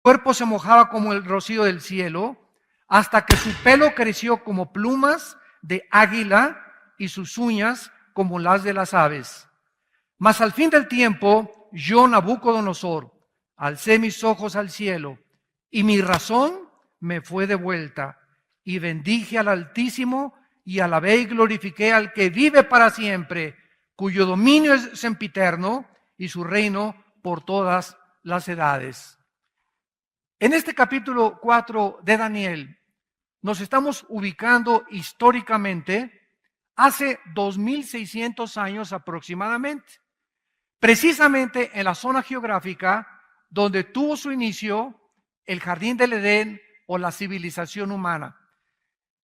cuerpo se mojaba como el rocío del cielo, hasta que su pelo creció como plumas de águila y sus uñas como las de las aves. Mas al fin del tiempo, yo, Nabucodonosor, alcé mis ojos al cielo, y mi razón me fue devuelta, y bendije al Altísimo, y alabé y glorifiqué al que vive para siempre, cuyo dominio es sempiterno, y su reino por todas las edades. En este capítulo 4 de Daniel, nos estamos ubicando históricamente hace 2600 años aproximadamente, precisamente en la zona geográfica donde tuvo su inicio el jardín del Edén o la civilización humana,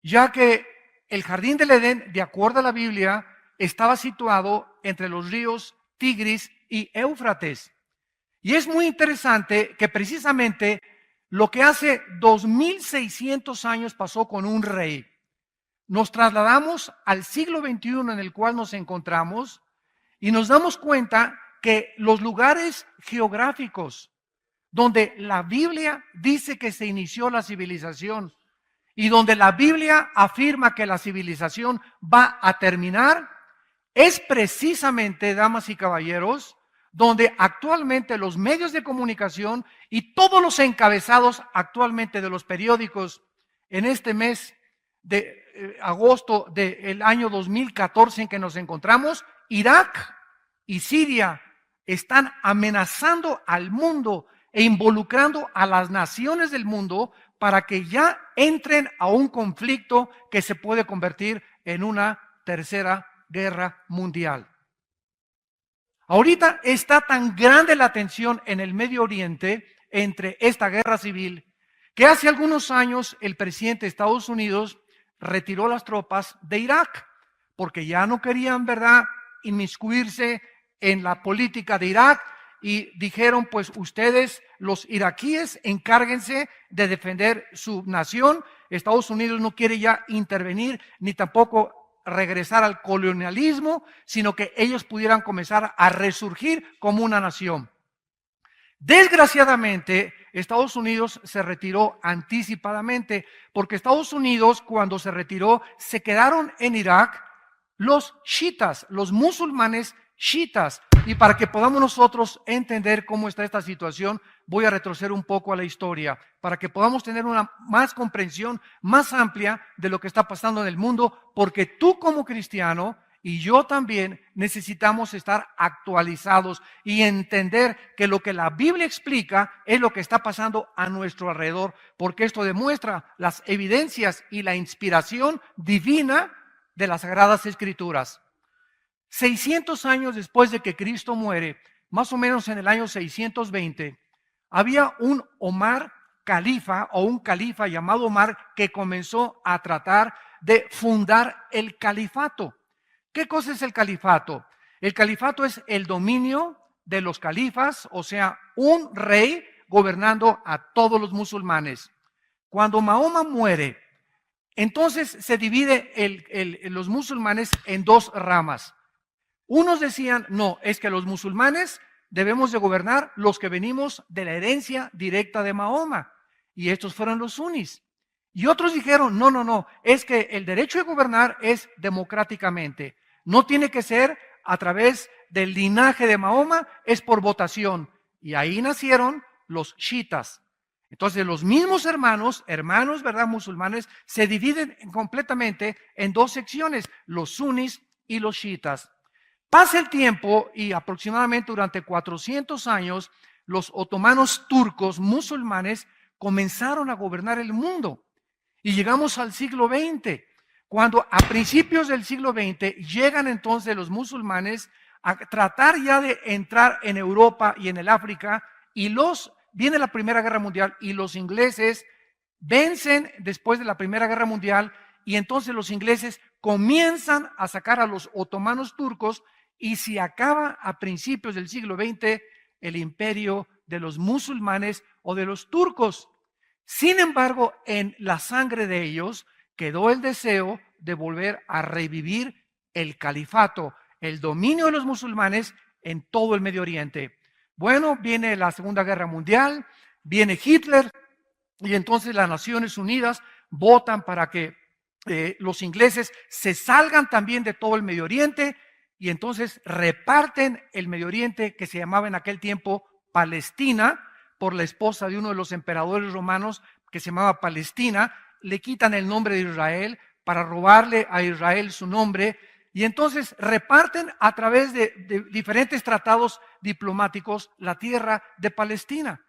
ya que el jardín del Edén, de acuerdo a la Biblia, estaba situado entre los ríos Tigris y Éufrates. Y es muy interesante que precisamente lo que hace 2600 años pasó con un rey. Nos trasladamos al siglo XXI en el cual nos encontramos y nos damos cuenta que los lugares geográficos donde la Biblia dice que se inició la civilización y donde la Biblia afirma que la civilización va a terminar, es precisamente, damas y caballeros, donde actualmente los medios de comunicación y todos los encabezados actualmente de los periódicos en este mes de agosto del año 2014 en que nos encontramos, Irak y Siria están amenazando al mundo e involucrando a las naciones del mundo para que ya entren a un conflicto que se puede convertir en una tercera guerra mundial. Ahorita está tan grande la tensión en el Medio Oriente entre esta guerra civil que hace algunos años el presidente de Estados Unidos retiró las tropas de Irak porque ya no querían, ¿verdad?, inmiscuirse en la política de Irak y dijeron, pues ustedes, los iraquíes, encárguense de defender su nación. Estados Unidos no quiere ya intervenir ni tampoco regresar al colonialismo, sino que ellos pudieran comenzar a resurgir como una nación. Desgraciadamente, Estados Unidos se retiró anticipadamente, porque Estados Unidos, cuando se retiró, se quedaron en Irak los chiitas, los musulmanes chiitas. Y para que podamos nosotros entender cómo está esta situación, voy a retroceder un poco a la historia, para que podamos tener una más comprensión más amplia de lo que está pasando en el mundo, porque tú como cristiano y yo también necesitamos estar actualizados y entender que lo que la Biblia explica es lo que está pasando a nuestro alrededor, porque esto demuestra las evidencias y la inspiración divina de las Sagradas Escrituras. 600 años después de que Cristo muere, más o menos en el año 620, había un Omar califa o un califa llamado Omar que comenzó a tratar de fundar el califato. ¿Qué cosa es el califato? El califato es el dominio de los califas, o sea, un rey gobernando a todos los musulmanes. Cuando Mahoma muere, entonces se divide los musulmanes en dos ramas. Unos decían, no, es que los musulmanes debemos de gobernar los que venimos de la herencia directa de Mahoma. Y estos fueron los sunis. Y otros dijeron, no, es que el derecho de gobernar es democráticamente. No tiene que ser a través del linaje de Mahoma, es por votación. Y ahí nacieron los chiitas. Entonces los mismos hermanos, ¿verdad?, musulmanes, se dividen completamente en dos secciones, los sunis y los chiitas. Pasa el tiempo y aproximadamente durante 400 años, los otomanos turcos musulmanes comenzaron a gobernar el mundo. Y llegamos al siglo XX, cuando a principios del siglo XX llegan entonces los musulmanes a tratar ya de entrar en Europa y en el África, y viene la Primera Guerra Mundial y los ingleses vencen después de la Primera Guerra Mundial, y entonces los ingleses comienzan a sacar a los otomanos turcos y se acaba a principios del siglo XX el imperio de los musulmanes o de los turcos. Sin embargo, en la sangre de ellos quedó el deseo de volver a revivir el califato, el dominio de los musulmanes en todo el Medio Oriente. Bueno, viene la Segunda Guerra Mundial, viene Hitler y entonces las Naciones Unidas votan para que los ingleses se salgan también de todo el Medio Oriente y entonces reparten el Medio Oriente, que se llamaba en aquel tiempo Palestina, por la esposa de uno de los emperadores romanos que se llamaba Palestina. Le quitan el nombre de Israel para robarle a Israel su nombre y entonces reparten a través de diferentes tratados diplomáticos la tierra de Palestina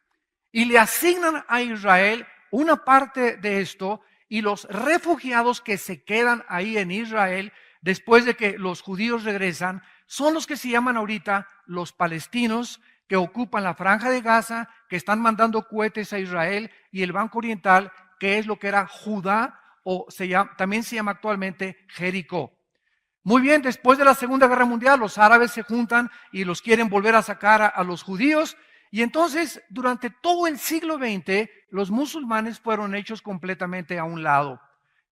y le asignan a Israel una parte de esto. Y los refugiados que se quedan ahí en Israel, después de que los judíos regresan, son los que se llaman ahorita los palestinos, que ocupan la franja de Gaza, que están mandando cohetes a Israel, y el Banco Oriental, que es lo que era Judá, o también se llama actualmente Jericó. Muy bien, después de la Segunda Guerra Mundial, los árabes se juntan y los quieren volver a sacar a los judíos. Y entonces, durante todo el siglo XX, los musulmanes fueron hechos completamente a un lado.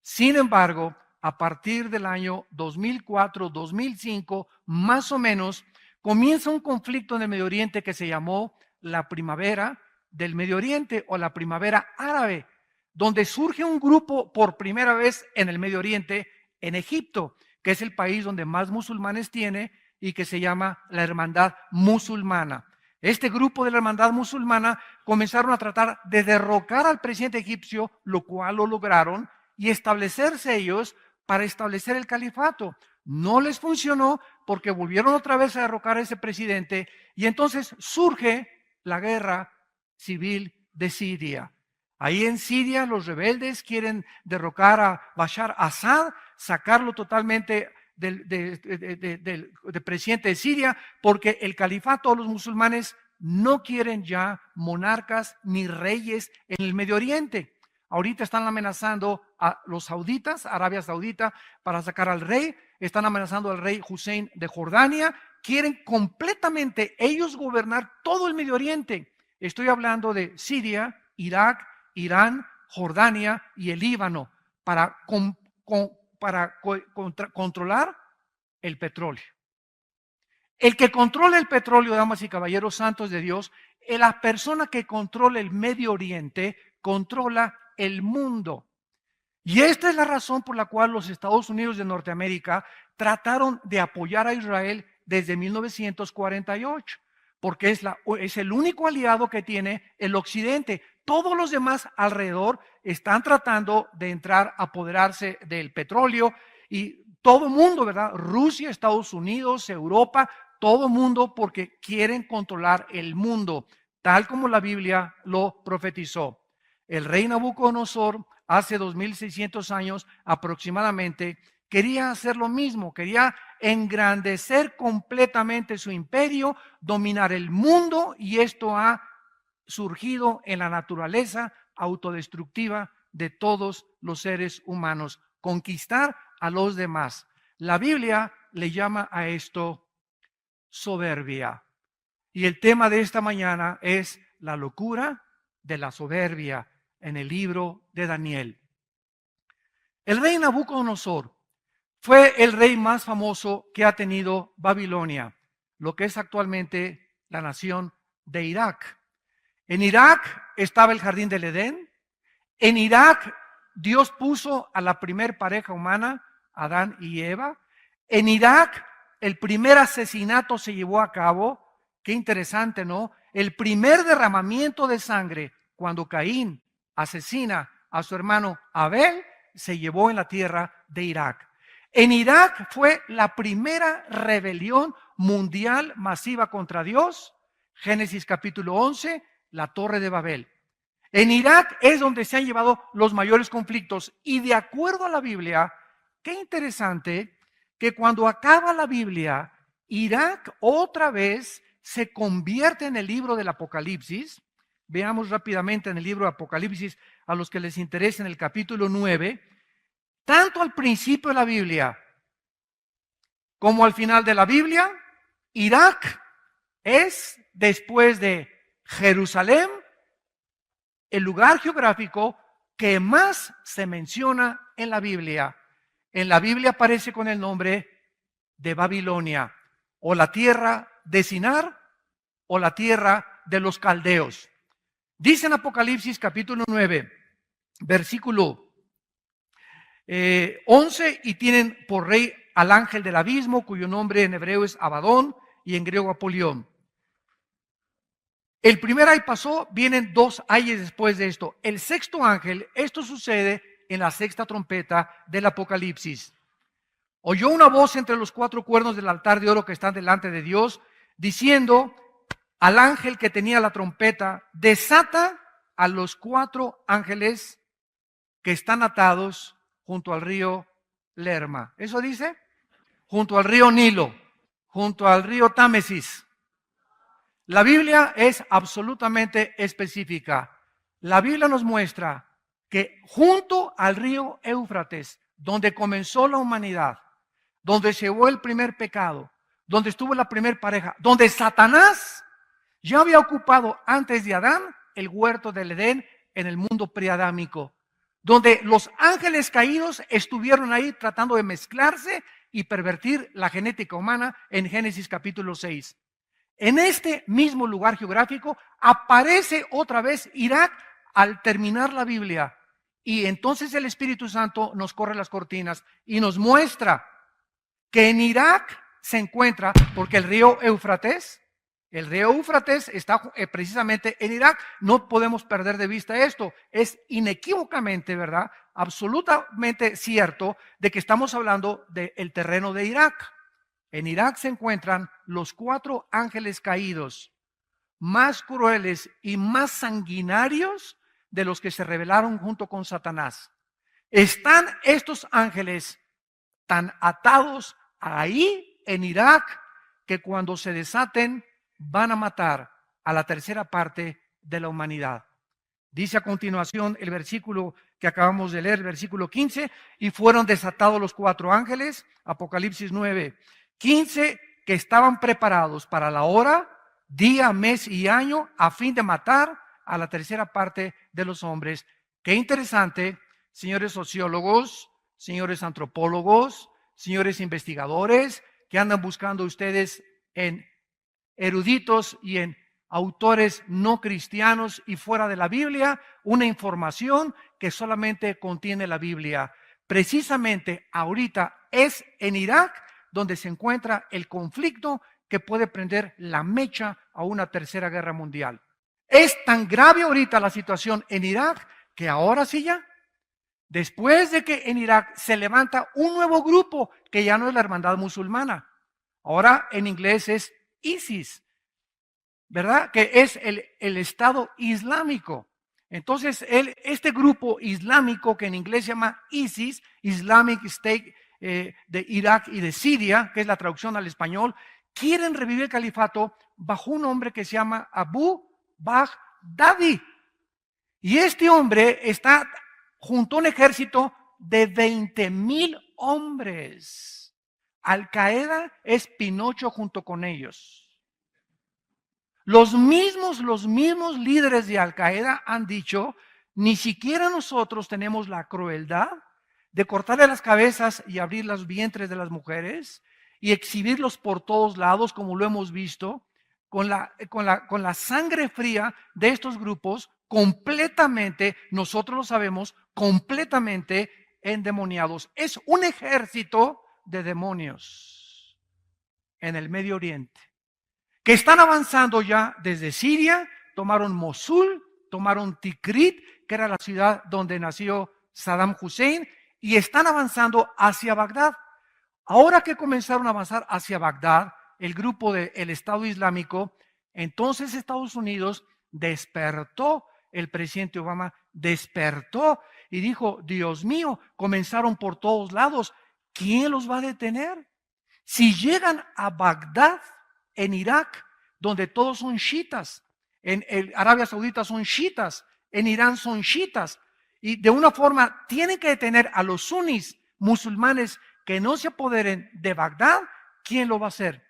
Sin embargo, a partir del año 2004, 2005, más o menos, comienza un conflicto en el Medio Oriente que se llamó la Primavera del Medio Oriente o la Primavera Árabe, donde surge un grupo por primera vez en el Medio Oriente, en Egipto, que es el país donde más musulmanes tiene y que se llama la Hermandad Musulmana. Este grupo de la Hermandad Musulmana comenzaron a tratar de derrocar al presidente egipcio, lo cual lo lograron, y establecerse ellos para establecer el califato. No les funcionó porque volvieron otra vez a derrocar a ese presidente y entonces surge la guerra civil de Siria. Ahí en Siria los rebeldes quieren derrocar a Bashar Assad, sacarlo totalmente del presidente de Siria, porque el califato, los musulmanes no quieren ya monarcas ni reyes en el Medio Oriente. Ahorita están amenazando a los sauditas, Arabia Saudita, para sacar al rey. Están amenazando al rey Hussein de Jordania. Quieren completamente ellos gobernar todo el Medio Oriente. Estoy hablando de Siria, Irak, Irán, Jordania y el Líbano para controlar el petróleo. El que controla el petróleo, damas y caballeros santos de Dios, la persona que controla el Medio Oriente, controla el mundo. Y esta es la razón por la cual los Estados Unidos de Norteamérica trataron de apoyar a Israel desde 1948, porque es el único aliado que tiene el Occidente. Todos los demás alrededor están tratando de entrar a apoderarse del petróleo y todo el mundo, ¿verdad? Rusia, Estados Unidos, Europa, todo el mundo porque quieren controlar el mundo, tal como la Biblia lo profetizó. El rey Nabucodonosor, hace 2600 años aproximadamente, quería hacer lo mismo, quería engrandecer completamente su imperio, dominar el mundo, y esto ha surgido en la naturaleza autodestructiva de todos los seres humanos, conquistar a los demás. La Biblia le llama a esto soberbia. Y el tema de esta mañana es la locura de la soberbia en el libro de Daniel. El rey Nabucodonosor fue el rey más famoso que ha tenido Babilonia, lo que es actualmente la nación de Irak. En Irak estaba el jardín del Edén. En Irak Dios puso a la primer pareja humana, Adán y Eva. En Irak el primer asesinato se llevó a cabo. Qué interesante, ¿no? El primer derramamiento de sangre cuando Caín asesina a su hermano Abel se llevó en la tierra de Irak. En Irak fue la primera rebelión mundial masiva contra Dios. Génesis capítulo 11, la Torre de Babel. En Irak es donde se han llevado los mayores conflictos. Y de acuerdo a la Biblia, qué interesante que cuando acaba la Biblia, Irak otra vez se convierte en el libro del Apocalipsis. Veamos rápidamente en el libro de Apocalipsis, a los que les interese, en el capítulo 9, tanto al principio de la Biblia como al final de la Biblia, Irak es, después de Jerusalén, el lugar geográfico que más se menciona en la Biblia. En la Biblia aparece con el nombre de Babilonia, o la tierra de Sinar, o la tierra de los caldeos. Dice en Apocalipsis capítulo 9, versículo 11, y tienen por rey al ángel del abismo, cuyo nombre en hebreo es Abadón y en griego Apolión. El primer ay pasó, vienen 2 ayes después de esto. El sexto ángel, esto sucede en la sexta trompeta del Apocalipsis. Oyó una voz entre los 4 cuernos del altar de oro que están delante de Dios, diciendo al ángel que tenía la trompeta: desata a los 4 ángeles que están atados junto al río Lerma. ¿Eso dice? Junto al río Nilo, junto al río Támesis. La Biblia es absolutamente específica. La Biblia nos muestra que junto al río Éufrates, donde comenzó la humanidad, donde se llevó el primer pecado, donde estuvo la primer pareja, donde Satanás ya había ocupado antes de Adán el huerto del Edén en el mundo preadámico, donde los ángeles caídos estuvieron ahí tratando de mezclarse y pervertir la genética humana en Génesis capítulo 6. En este mismo lugar geográfico aparece otra vez Irak al terminar la Biblia. Y entonces el Espíritu Santo nos corre las cortinas y nos muestra que en Irak se encuentra, porque el río Éufrates está precisamente en Irak. No podemos perder de vista esto. Es inequívocamente, ¿verdad?, absolutamente cierto de que estamos hablando del terreno de Irak. En Irak se encuentran los 4 ángeles caídos, más crueles y más sanguinarios de los que se rebelaron junto con Satanás. Están estos ángeles tan atados ahí en Irak que cuando se desaten van a matar a la tercera parte de la humanidad. Dice a continuación el versículo que acabamos de leer, el versículo 15, y fueron desatados los 4 ángeles, Apocalipsis 9:15, que estaban preparados para la hora, día, mes y año, a fin de matar a la tercera parte de los hombres. Qué interesante, señores sociólogos, señores antropólogos, señores investigadores, que andan buscando ustedes en eruditos y en autores no cristianos y fuera de la Biblia, una información que solamente contiene la Biblia. Precisamente ahorita es en Irak donde se encuentra el conflicto que puede prender la mecha a una tercera guerra mundial. Es tan grave ahorita la situación en Irak que ahora sí ya, después de que en Irak se levanta un nuevo grupo que ya no es la hermandad musulmana, ahora en inglés es ISIS, ¿verdad? Que es el Estado Islámico. Entonces, este grupo islámico que en inglés se llama ISIS, Islamic State, de Irak y de Siria, que es la traducción al español, quieren revivir el califato bajo un hombre que se llama Abu Baghdadi. Y este hombre está junto a un ejército de 20,000 hombres. Al Qaeda es Pinocho junto con ellos. Los mismos líderes de Al Qaeda han dicho: ni siquiera nosotros tenemos la crueldad de cortarle las cabezas y abrir los vientres de las mujeres y exhibirlos por todos lados, como lo hemos visto, con la sangre fría de estos grupos completamente, nosotros lo sabemos, completamente endemoniados. Es un ejército de demonios en el Medio Oriente, que están avanzando ya desde Siria, tomaron Mosul, tomaron Tikrit, que era la ciudad donde nació Saddam Hussein, y están avanzando hacia Bagdad. Ahora que comenzaron a avanzar hacia Bagdad, el grupo del Estado Islámico, entonces Estados Unidos despertó, el presidente Obama despertó y dijo: Dios mío, comenzaron por todos lados, ¿quién los va a detener? Si llegan a Bagdad, en Irak, donde todos son chiitas, en Arabia Saudita son chiitas, en Irán son chiitas, y de una forma tienen que detener a los sunnis musulmanes que no se apoderen de Bagdad, ¿quién lo va a hacer?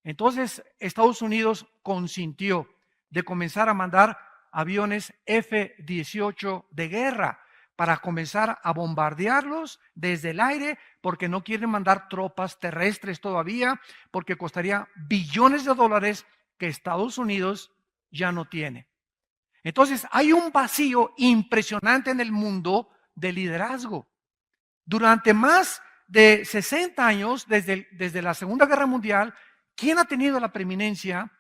Entonces Estados Unidos consintió de comenzar a mandar aviones F-18 de guerra para comenzar a bombardearlos desde el aire, porque no quieren mandar tropas terrestres todavía, porque costaría billones de dólares que Estados Unidos ya no tiene. Entonces hay un vacío impresionante en el mundo de liderazgo. Durante más de 60 años, desde la Segunda Guerra Mundial, ¿quién ha tenido la preeminencia?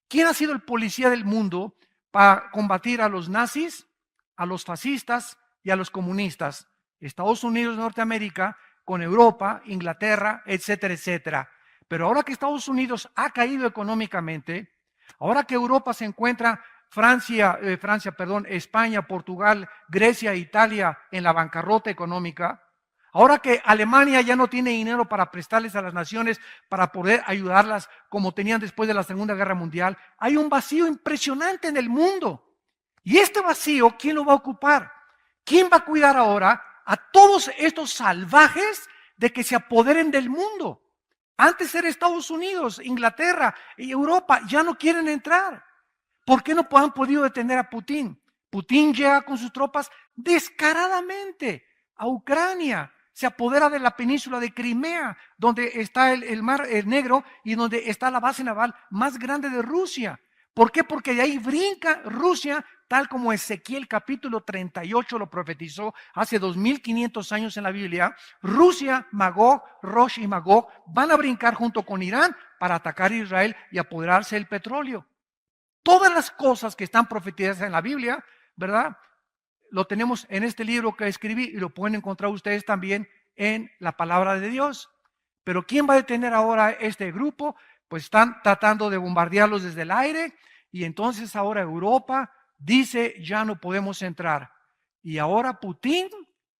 ¿Quién ha sido el policía del mundo para combatir a los nazis, a los fascistas y a los comunistas? Estados Unidos de Norteamérica, con Europa, Inglaterra, etcétera, etcétera. Pero ahora que Estados Unidos ha caído económicamente, ahora que Europa se encuentra, España, Portugal, Grecia, Italia en la bancarrota económica, ahora que Alemania ya no tiene dinero para prestarles a las naciones para poder ayudarlas como tenían después de la Segunda Guerra Mundial, hay un vacío impresionante en el mundo. Y este vacío, ¿quién lo va a ocupar? ¿Quién va a cuidar ahora a todos estos salvajes de que se apoderen del mundo? Antes era Estados Unidos, Inglaterra y Europa, ya no quieren entrar. ¿Por qué no han podido detener a Putin? Putin llega con sus tropas descaradamente a Ucrania, se apodera de la península de Crimea, donde está el mar Negro y donde está la base naval más grande de Rusia. ¿Por qué? Porque de ahí brinca Rusia, tal como Ezequiel capítulo 38 lo profetizó hace 2500 años en la Biblia. Rusia, Magog, Rosh y Magog van a brincar junto con Irán para atacar a Israel y apoderarse del petróleo. Todas las cosas que están profetizadas en la Biblia, ¿verdad? Lo tenemos en este libro que escribí y lo pueden encontrar ustedes también en la palabra de Dios. Pero ¿quién va a detener ahora este grupo? Pues están tratando de bombardearlos desde el aire y entonces ahora Europa dice ya no podemos entrar. Y ahora Putin,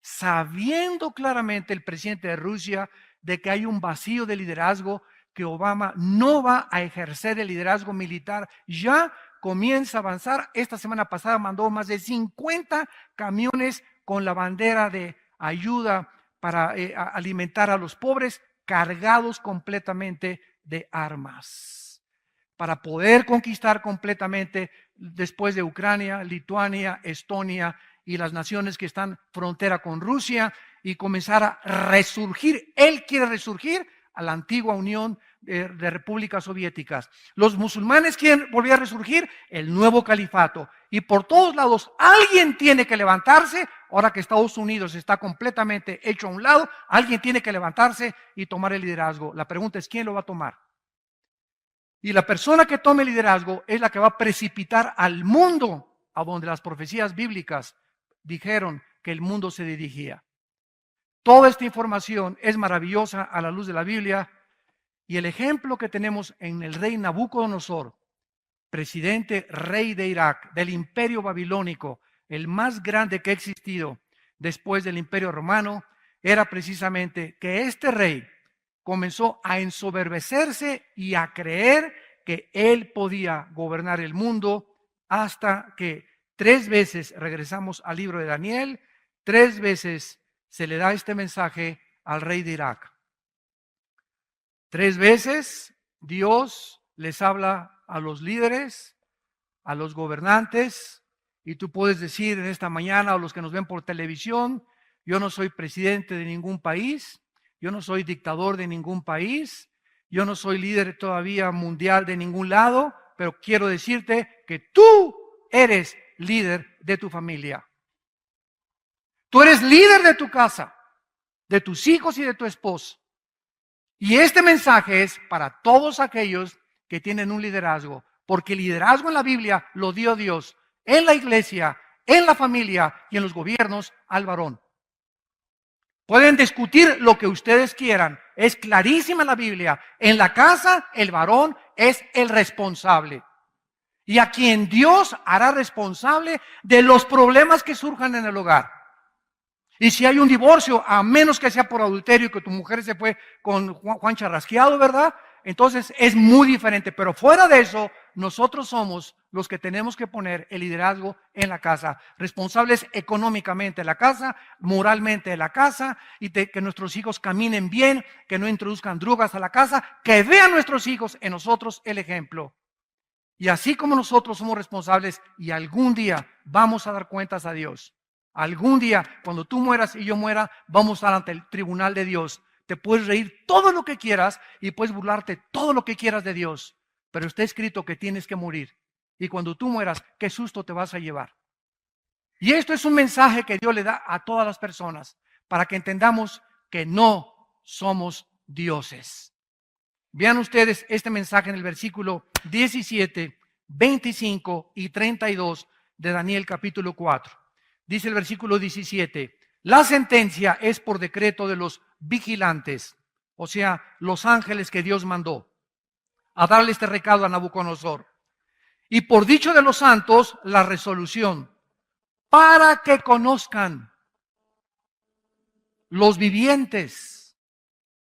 sabiendo claramente el presidente de Rusia de que hay un vacío de liderazgo, que Obama no va a ejercer el liderazgo militar, ya comienza a avanzar. Esta semana pasada mandó más de 50 camiones con la bandera de ayuda para alimentar a los pobres, cargados completamente de armas, para poder conquistar completamente después de Ucrania, Lituania, Estonia y las naciones que están frontera con Rusia y comenzar a resurgir. Él quiere resurgir a la antigua Unión de repúblicas soviéticas. Los musulmanes quieren volver a resurgir el nuevo califato. Y por todos lados alguien tiene que levantarse. Ahora que Estados Unidos está completamente hecho a un lado, alguien tiene que levantarse y tomar el liderazgo. La pregunta es, ¿quién lo va a tomar? Y la persona que tome el liderazgo es la que va a precipitar al mundo a donde las profecías bíblicas dijeron que el mundo se dirigía. Toda esta información es maravillosa a la luz de la Biblia y el ejemplo que tenemos en el rey Nabucodonosor, presidente rey de Irak, del imperio babilónico, el más grande que ha existido después del imperio romano, era precisamente que este rey comenzó a ensoberbecerse y a creer que él podía gobernar el mundo hasta que 3 veces, regresamos al libro de Daniel, 3 veces se le da este mensaje al rey de Irak. 3 veces Dios les habla a los líderes, a los gobernantes, y tú puedes decir en esta mañana, o los que nos ven por televisión, yo no soy presidente de ningún país, yo no soy dictador de ningún país, yo no soy líder todavía mundial de ningún lado, pero quiero decirte que tú eres líder de tu familia. Tú eres líder de tu casa, de tus hijos y de tu esposo. Y este mensaje es para todos aquellos que tienen un liderazgo, porque el liderazgo en la Biblia lo dio Dios en la iglesia, en la familia y en los gobiernos al varón. Pueden discutir lo que ustedes quieran, es clarísima la Biblia. En la casa el varón es el responsable. Y a quien Dios hará responsable de los problemas que surjan en el hogar. Y si hay un divorcio, a menos que sea por adulterio, que tu mujer se fue con Juan Charrasqueado, ¿verdad? Entonces es muy diferente. Pero fuera de eso, nosotros somos los que tenemos que poner el liderazgo en la casa. Responsables económicamente de la casa, moralmente de la casa, y que nuestros hijos caminen bien, que no introduzcan drogas a la casa, que vean nuestros hijos en nosotros el ejemplo. Y así como nosotros somos responsables y algún día vamos a dar cuentas a Dios. Algún día, cuando tú mueras y yo muera, vamos a estar ante el tribunal de Dios. Te puedes reír todo lo que quieras y puedes burlarte todo lo que quieras de Dios. Pero está escrito que tienes que morir. Y cuando tú mueras, ¿qué susto te vas a llevar? Y esto es un mensaje que Dios le da a todas las personas para que entendamos que no somos dioses. Vean ustedes este mensaje en el versículo 17, 25 y 32 de Daniel capítulo 4. Dice el versículo 17, la sentencia es por decreto de los vigilantes, o sea, los ángeles que Dios mandó a darle este recado a Nabucodonosor. Y por dicho de los santos, la resolución, para que conozcan los vivientes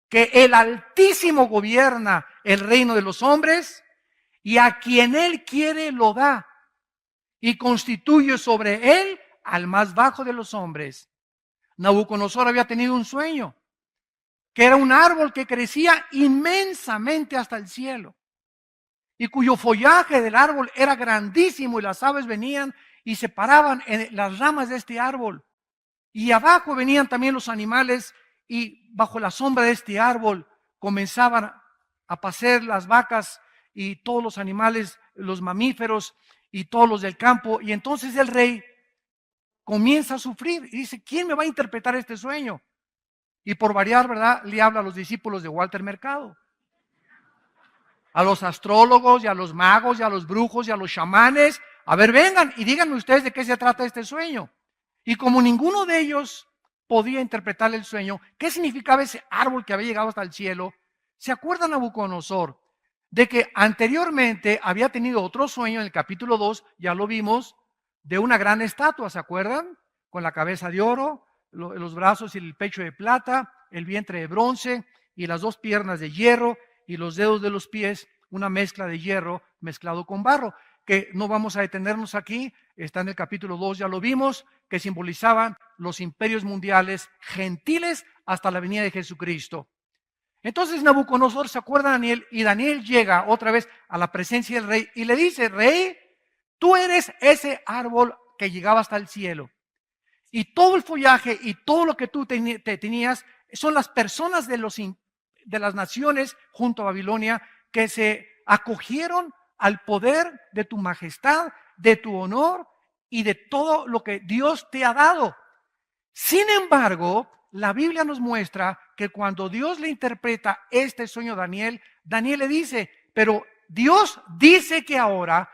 que el Altísimo gobierna el reino de los hombres y a quien Él quiere lo da y constituye sobre Él al más bajo de los hombres. Nabucodonosor había tenido un sueño, que era un árbol que crecía inmensamente hasta el cielo y cuyo follaje del árbol era grandísimo y las aves venían y se paraban en las ramas de este árbol. Y abajo venían también los animales y bajo la sombra de este árbol comenzaban a pacer las vacas y todos los animales, los mamíferos y todos los del campo. Y entonces el rey comienza a sufrir y dice, ¿quién me va a interpretar este sueño? Y por variar, ¿verdad? Le habla a los discípulos de Walter Mercado, a los astrólogos y a los magos y a los brujos y a los chamanes. A ver, vengan y díganme ustedes de qué se trata este sueño. Y como ninguno de ellos podía interpretar el sueño, ¿qué significaba ese árbol que había llegado hasta el cielo? ¿Se acuerdan Nabucodonosor de que anteriormente había tenido otro sueño en el capítulo 2, ya lo vimos, de una gran estatua, ¿se acuerdan? Con la cabeza de oro, los brazos y el pecho de plata, el vientre de bronce y las dos piernas de hierro y los dedos de los pies, una mezcla de hierro mezclado con barro, que no vamos a detenernos aquí, está en el capítulo 2, ya lo vimos, que simbolizaban los imperios mundiales gentiles hasta la venida de Jesucristo. Entonces Nabucodonosor se acuerda de Daniel y Daniel llega otra vez a la presencia del rey y le dice, rey, tú eres ese árbol que llegaba hasta el cielo. Y todo el follaje y todo lo que tú tenías son las personas de las naciones junto a Babilonia que se acogieron al poder de tu majestad, de tu honor y de todo lo que Dios te ha dado. Sin embargo, la Biblia nos muestra que cuando Dios le interpreta este sueño a Daniel, Daniel le dice, pero Dios dice que ahora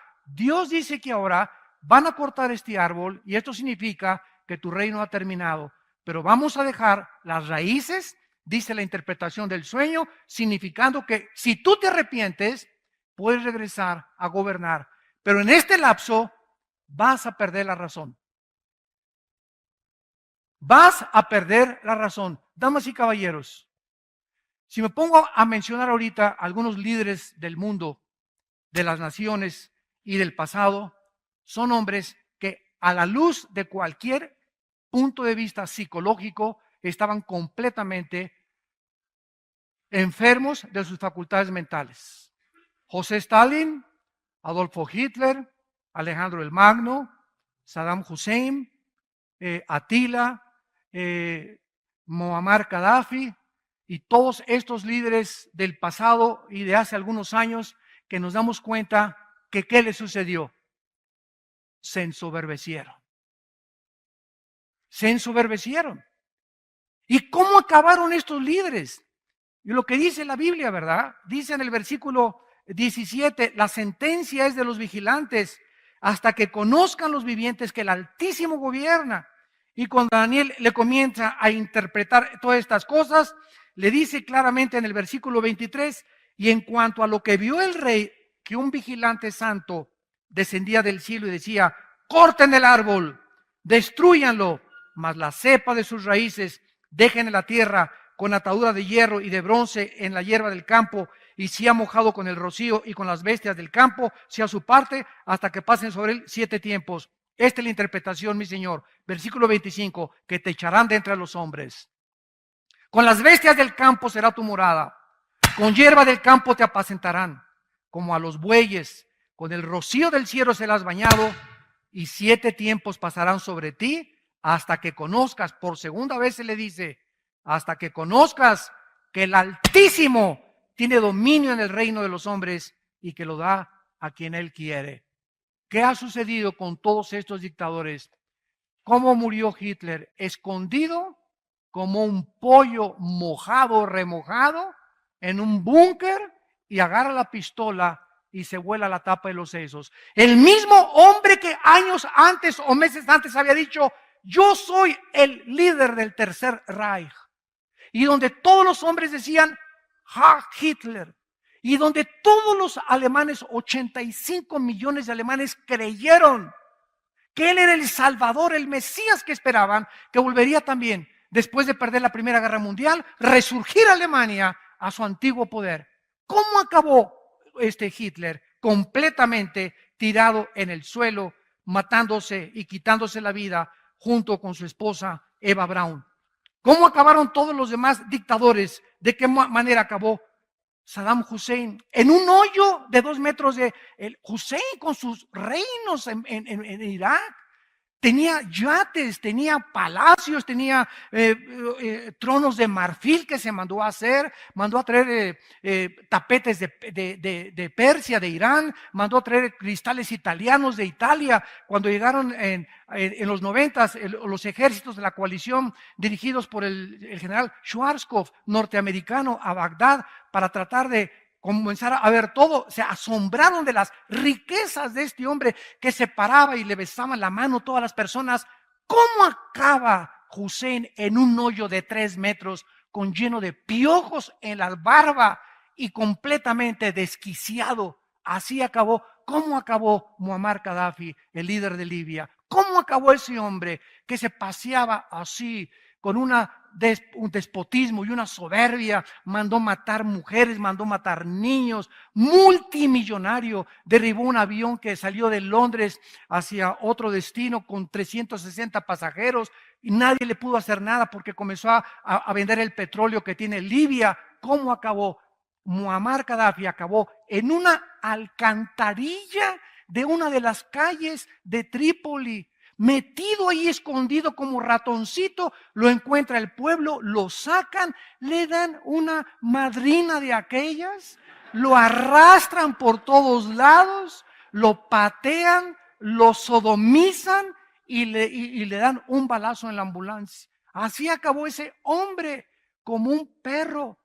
van a cortar este árbol y esto significa que tu reino ha terminado, pero vamos a dejar las raíces, dice la interpretación del sueño, significando que si tú te arrepientes, puedes regresar a gobernar, pero en este lapso vas a perder la razón. Vas a perder la razón. Damas y caballeros, si me pongo a mencionar ahorita algunos líderes del mundo, de las naciones y del pasado, son hombres que a la luz de cualquier punto de vista psicológico estaban completamente enfermos de sus facultades mentales. José Stalin, Adolfo Hitler, Alejandro el Magno, Saddam Hussein, Atila, Muammar Gaddafi y todos estos líderes del pasado y de hace algunos años que nos damos cuenta que ¿qué les sucedió? Se ensoberbecieron. Se ensoberbecieron. ¿Y cómo acabaron estos líderes? Y lo que dice la Biblia, ¿verdad? Dice en el versículo 17, la sentencia es de los vigilantes hasta que conozcan los vivientes que el Altísimo gobierna. Y cuando Daniel le comienza a interpretar todas estas cosas, le dice claramente en el versículo 23, y en cuanto a lo que vio el rey, que un vigilante santo descendía del cielo y decía, corten el árbol, destrúyanlo, mas la cepa de sus raíces dejen en la tierra con atadura de hierro y de bronce en la hierba del campo, y sea mojado con el rocío y con las bestias del campo, sea su parte, hasta que pasen sobre él 7 tiempos. Esta es la interpretación, mi Señor. Versículo 25, que te echarán de entre los hombres. Con las bestias del campo será tu morada, con hierba del campo te apacentarán, como a los bueyes, con el rocío del cielo serás bañado, y 7 tiempos pasarán sobre ti, hasta que conozcas, por segunda vez se le dice, hasta que conozcas que el Altísimo tiene dominio en el reino de los hombres y que lo da a quien Él quiere. ¿Qué ha sucedido con todos estos dictadores? ¿Cómo murió Hitler? Escondido como un pollo mojado, remojado, en un búnker, y agarra la pistola y se vuela la tapa de los sesos. El mismo hombre que años antes o meses antes había dicho, yo soy el líder del Tercer Reich. Y donde todos los hombres decían, ¡Ja, Hitler! Y donde todos los alemanes, 85 millones de alemanes, creyeron que él era el Salvador, el Mesías que esperaban, que volvería también, después de perder la Primera Guerra Mundial, resurgir Alemania a su antiguo poder. ¿Cómo acabó Hitler? Completamente tirado en el suelo, matándose y quitándose la vida junto con su esposa Eva Braun. ¿Cómo acabaron todos los demás dictadores? ¿De qué manera acabó Saddam Hussein? En un hoyo de 2 metros de Hussein con sus reinos en Irak. Tenía yates, tenía palacios, tenía tronos de marfil que se mandó a hacer, mandó a traer tapetes de Persia, de Irán, mandó a traer cristales italianos de Italia. Cuando llegaron en los 90 los ejércitos de la coalición dirigidos por el general Schwarzkopf, norteamericano, a Bagdad para tratar de comenzar a ver todo, se asombraron de las riquezas de este hombre que se paraba y le besaban la mano a todas las personas. ¿Cómo acaba Hussein en un hoyo de 3 metros con lleno de piojos en la barba y completamente desquiciado? Así acabó. ¿Cómo acabó Muammar Gaddafi, el líder de Libia? ¿Cómo acabó ese hombre que se paseaba así con un despotismo y una soberbia? Mandó matar mujeres, mandó matar niños, multimillonario, derribó un avión que salió de Londres hacia otro destino con 360 pasajeros y nadie le pudo hacer nada porque comenzó a vender el petróleo que tiene Libia. ¿Cómo acabó? Muammar Gaddafi acabó en una alcantarilla de una de las calles de Trípoli. Metido ahí escondido como ratoncito, lo encuentra el pueblo, lo sacan, le dan una madrina de aquellas, lo arrastran por todos lados, lo patean, lo sodomizan y le dan un balazo en la ambulancia. Así acabó ese hombre, como un perro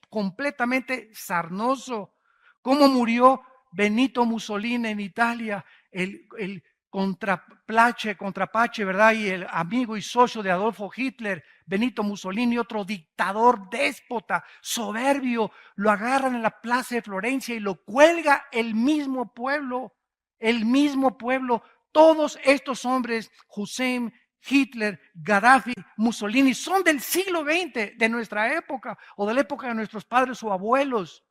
completamente sarnoso. ¿Cómo murió Benito Mussolini en Italia? El contrapache, ¿verdad? Y el amigo y socio de Adolfo Hitler, Benito Mussolini, otro dictador déspota, soberbio, lo agarran en la plaza de Florencia y lo cuelga el mismo pueblo, Todos estos hombres, Hussein, Hitler, Gaddafi, Mussolini, son del siglo XX, de nuestra época o de la época de nuestros padres o abuelos.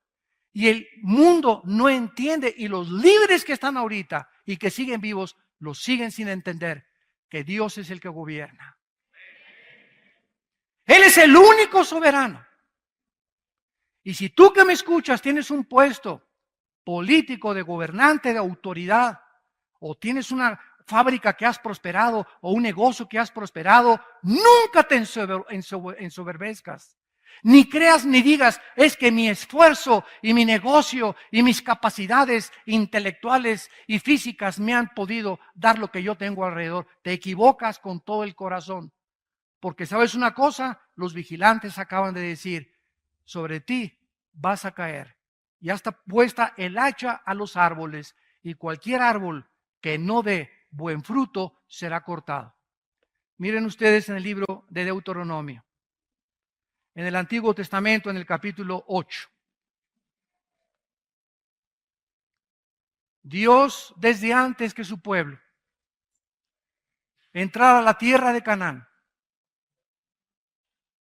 Y el mundo no entiende, y los líderes que están ahorita y que siguen vivos, los siguen sin entender que Dios es el que gobierna. Él es el único soberano. Y si tú que me escuchas tienes un puesto político, de gobernante, de autoridad, o tienes una fábrica que has prosperado o un negocio que has prosperado, nunca te ensoberbezcas. Ni creas ni digas, es que mi esfuerzo y mi negocio y mis capacidades intelectuales y físicas me han podido dar lo que yo tengo alrededor. Te equivocas con todo el corazón. Porque sabes una cosa, los vigilantes acaban de decir, sobre ti vas a caer. Ya está puesta el hacha a los árboles y cualquier árbol que no dé buen fruto será cortado. Miren ustedes en el libro de Deuteronomio, en el Antiguo Testamento, en el capítulo 8. Dios, desde antes que su pueblo entrara a la tierra de Canaán,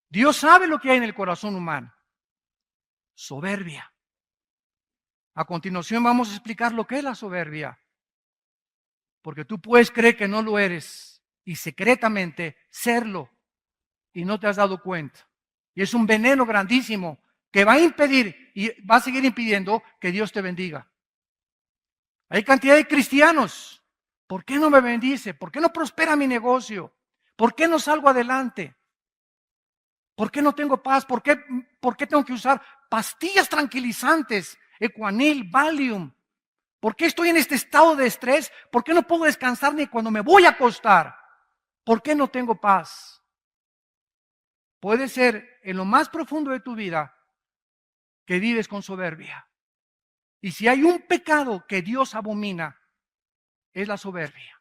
Dios sabe lo que hay en el corazón humano. Soberbia. A continuación vamos a explicar lo que es la soberbia. Porque tú puedes creer que no lo eres y secretamente serlo y no te has dado cuenta. Y es un veneno grandísimo que va a impedir y va a seguir impidiendo que Dios te bendiga. Hay cantidad de cristianos. ¿Por qué no me bendice? ¿Por qué no prospera mi negocio? ¿Por qué no salgo adelante? ¿Por qué no tengo paz? ¿Por qué tengo que usar pastillas tranquilizantes? Equanil, Valium, ¿Por qué estoy en este estado de estrés? ¿Por qué no puedo descansar ni cuando me voy a acostar? ¿Por qué no tengo paz? Puede ser en lo más profundo de tu vida que vives con soberbia. Y si hay un pecado que Dios abomina, es la soberbia.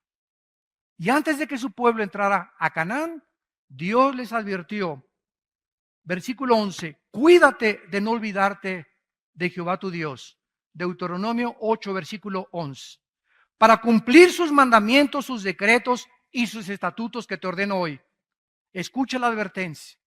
Y antes de que su pueblo entrara a Canaán, Dios les advirtió, versículo 11, cuídate de no olvidarte de Jehová tu Dios. Deuteronomio 8, versículo 11. Para cumplir sus mandamientos, sus decretos y sus estatutos que te ordeno hoy. Escucha la advertencia.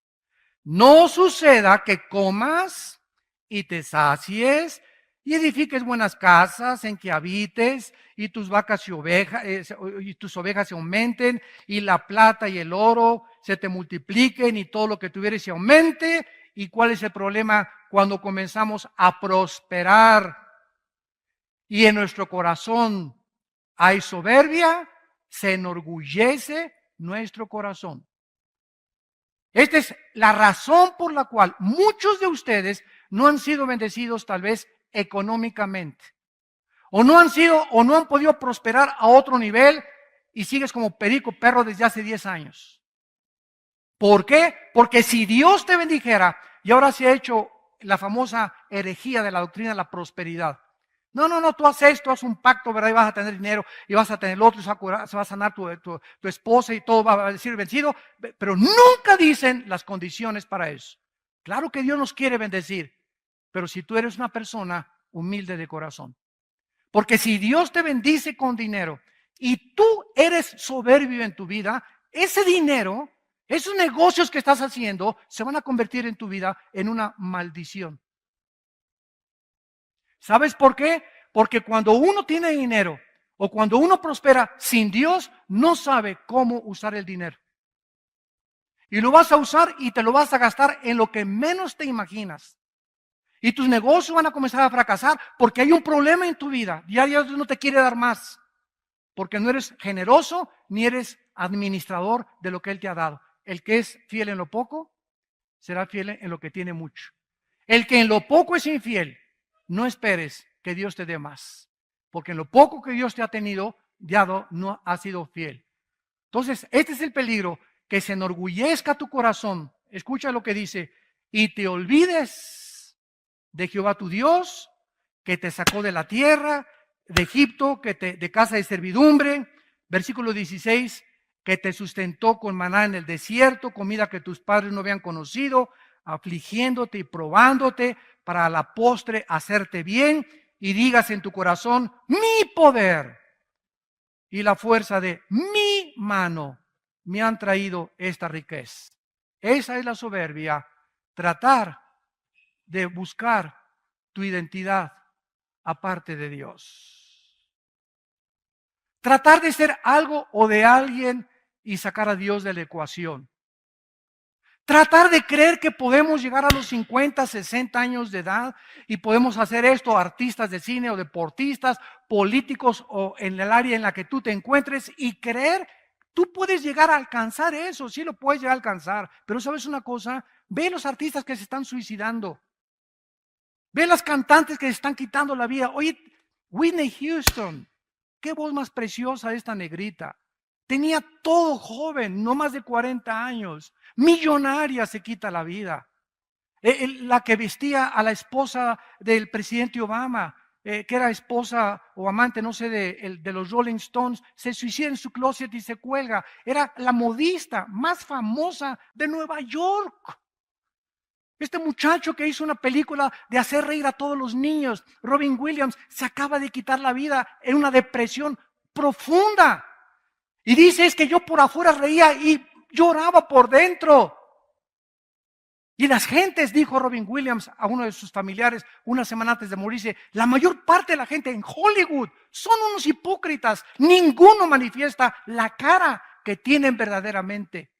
No suceda que comas y te sacies y edifiques buenas casas en que habites y tus vacas y tus ovejas se aumenten y la plata y el oro se te multipliquen y todo lo que tuvieres se aumente. ¿Y cuál es el problema cuando comenzamos a prosperar y en nuestro corazón hay soberbia? Se enorgullece nuestro corazón. Esta es la razón por la cual muchos de ustedes no han sido bendecidos tal vez económicamente. O no han podido prosperar a otro nivel y sigues como perico perro desde hace 10 años. ¿Por qué? Porque si Dios te bendijera, y ahora se ha hecho la famosa herejía de la doctrina de la prosperidad. No, tú haces esto, haz un pacto, ¿verdad? Y vas a tener dinero, y vas a tener el otro, y se va a sanar tu esposa y todo va a decir vencido, pero nunca dicen las condiciones para eso. Claro que Dios nos quiere bendecir, pero si tú eres una persona humilde de corazón. Porque si Dios te bendice con dinero y tú eres soberbio en tu vida, ese dinero, esos negocios que estás haciendo, se van a convertir en tu vida en una maldición. ¿Sabes por qué? Porque cuando uno tiene dinero o cuando uno prospera sin Dios, no sabe cómo usar el dinero. Y lo vas a usar y te lo vas a gastar en lo que menos te imaginas. Y tus negocios van a comenzar a fracasar porque hay un problema en tu vida. Ya Dios no te quiere dar más. Porque no eres generoso ni eres administrador de lo que Él te ha dado. El que es fiel en lo poco, será fiel en lo que tiene mucho. El que en lo poco es infiel, no esperes que Dios te dé más. Porque en lo poco que Dios te ha dado, no ha sido fiel. Entonces, este es el peligro, que se enorgullezca tu corazón. Escucha lo que dice. Y te olvides de Jehová tu Dios, que te sacó de la tierra, de Egipto, de casa de servidumbre. Versículo 16, que te sustentó con maná en el desierto, comida que tus padres no habían conocido, afligiéndote y probándote para a la postre hacerte bien, y digas en tu corazón, mi poder y la fuerza de mi mano me han traído esta riqueza. Esa es la soberbia, tratar de buscar tu identidad aparte de Dios. Tratar de ser algo o de alguien y sacar a Dios de la ecuación. Tratar de creer que podemos llegar a los 50, 60 años de edad y podemos hacer esto, artistas de cine o deportistas, políticos o en el área en la que tú te encuentres, y creer, tú puedes llegar a alcanzar eso, sí lo puedes llegar a alcanzar, pero ¿sabes una cosa? Ve los artistas que se están suicidando. Ve las cantantes que se están quitando la vida. Oye, Whitney Houston, qué voz más preciosa esta negrita. Tenía todo joven, no más de 40 años. Millonaria, se quita la vida. La que vestía a la esposa del presidente Obama, que era esposa o amante, no sé, de los Rolling Stones, se suicida en su closet y se cuelga. Era la modista más famosa de Nueva York. Este muchacho que hizo una película de hacer reír a todos los niños, Robin Williams, se acaba de quitar la vida en una depresión profunda. Y dice, es que yo por afuera reía y lloraba por dentro. Y las gentes, dijo Robin Williams a uno de sus familiares una semana antes de morirse, la mayor parte de la gente en Hollywood son unos hipócritas. Ninguno manifiesta la cara que tienen verdaderamente.